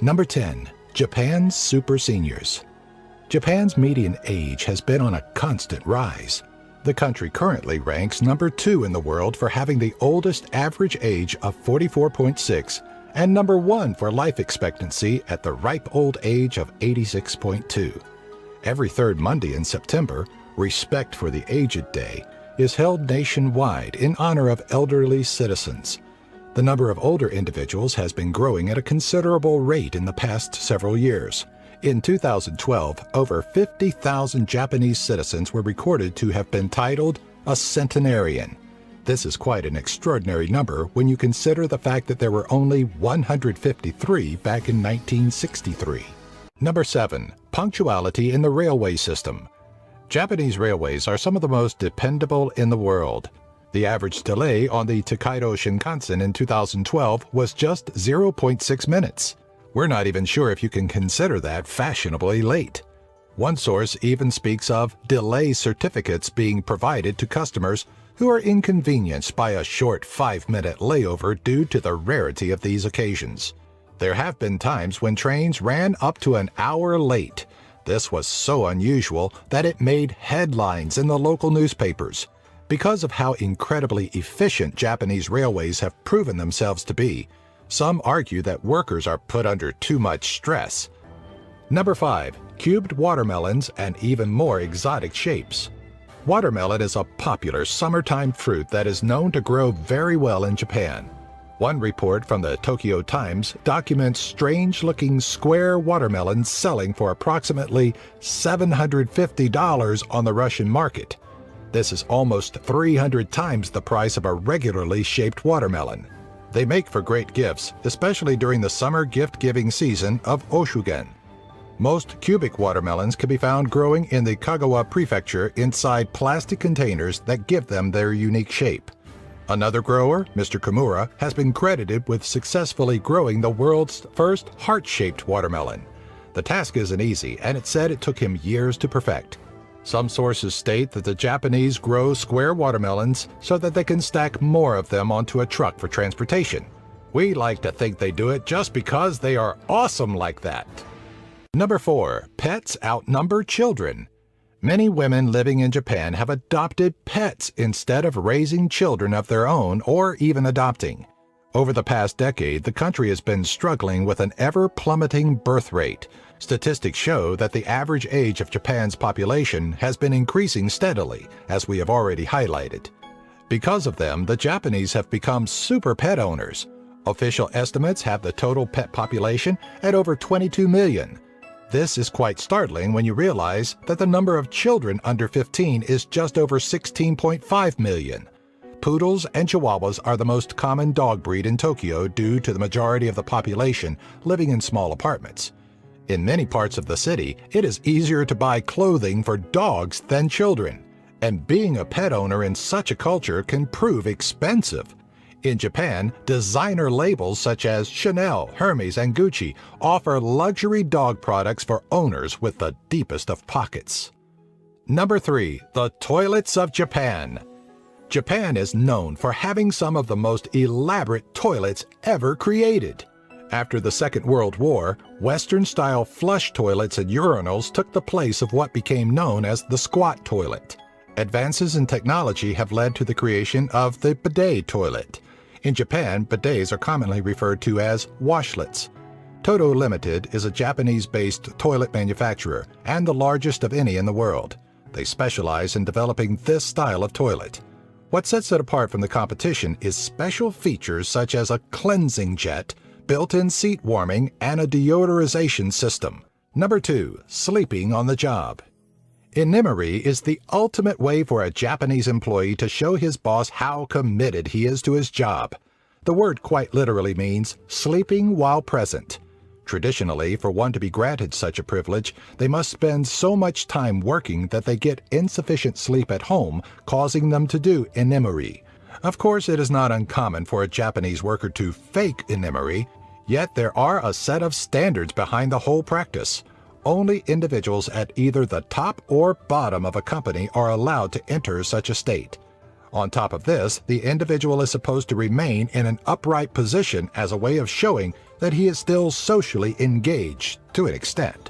Number 10. Japan's super seniors. Japan's median age has been on a constant rise. The country currently ranks number 2 in the world for having the oldest average age of 44.6 and number 1 for life expectancy at the ripe old age of 86.2. Every third Monday in September, Respect for the Aged Day is held nationwide in honor of elderly citizens. The number of older individuals has been growing at a considerable rate in the past several years. In 2012, over 50,000 Japanese citizens were recorded to have been titled a centenarian. This is quite an extraordinary number when you consider the fact that there were only 153 back in 1963. Number 7. Punctuality in the railway system. Japanese railways are some of the most dependable in the world. The average delay on the Tokaido Shinkansen in 2012 was just 0.6 minutes. We're not even sure if you can consider that fashionably late. One source even speaks of delay certificates being provided to customers who are inconvenienced by a short 5-minute layover due to the rarity of these occasions. There have been times when trains ran up to an hour late. This was so unusual that it made headlines in the local newspapers. Because of how incredibly efficient Japanese railways have proven themselves to be, some argue that workers are put under too much stress. Number 5. Cubed watermelons and even more exotic shapes. Watermelon is a popular summertime fruit that is known to grow very well in Japan. One report from the Tokyo Times documents strange-looking square watermelons selling for approximately $750 on the Russian market. This is almost 300 times the price of a regularly shaped watermelon. They make for great gifts, especially during the summer gift-giving season of Oshugen. Most cubic watermelons can be found growing in the Kagawa prefecture inside plastic containers that give them their unique shape. Another grower, Mr. Kimura, has been credited with successfully growing the world's first heart-shaped watermelon. The task isn't easy, and it's said it took him years to perfect. Some sources state that the Japanese grow square watermelons so that they can stack more of them onto a truck for transportation. We like to think they do it just because they are awesome like that. Number 4. Pets outnumber children. Many women living in Japan have adopted pets instead of raising children of their own or even adopting. Over the past decade, the country has been struggling with an ever-plummeting birth rate. Statistics show that the average age of Japan's population has been increasing steadily, as we have already highlighted. Because of them, the Japanese have become super pet owners. Official estimates have the total pet population at over 22 million. This is quite startling when you realize that the number of children under 15 is just over 16.5 million. Poodles and Chihuahuas are the most common dog breed in Tokyo due to the majority of the population living in small apartments. In many parts of the city, it is easier to buy clothing for dogs than children, and being a pet owner in such a culture can prove expensive. In Japan, designer labels such as Chanel, Hermes, and Gucci offer luxury dog products for owners with the deepest of pockets. Number 3. The toilets of Japan. Japan is known for having some of the most elaborate toilets ever created. After the Second World War, Western-style flush toilets and urinals took the place of what became known as the squat toilet. Advances in technology have led to the creation of the bidet toilet. In Japan, bidets are commonly referred to as washlets. Toto Limited is a Japanese-based toilet manufacturer and the largest of any in the world. They specialize in developing this style of toilet. What sets it apart from the competition is special features such as a cleansing jet, built-in seat warming, and a deodorization system. Number 2. Sleeping on the job. Inimiri is the ultimate way for a Japanese employee to show his boss how committed he is to his job. The word quite literally means sleeping while present. Traditionally, for one to be granted such a privilege, they must spend so much time working that they get insufficient sleep at home, causing them to do inimiri. Of course, it is not uncommon for a Japanese worker to fake inimiri, yet there are a set of standards behind the whole practice. Only individuals at either the top or bottom of a company are allowed to enter such a state. On top of this, the individual is supposed to remain in an upright position as a way of showing that he is still socially engaged to an extent.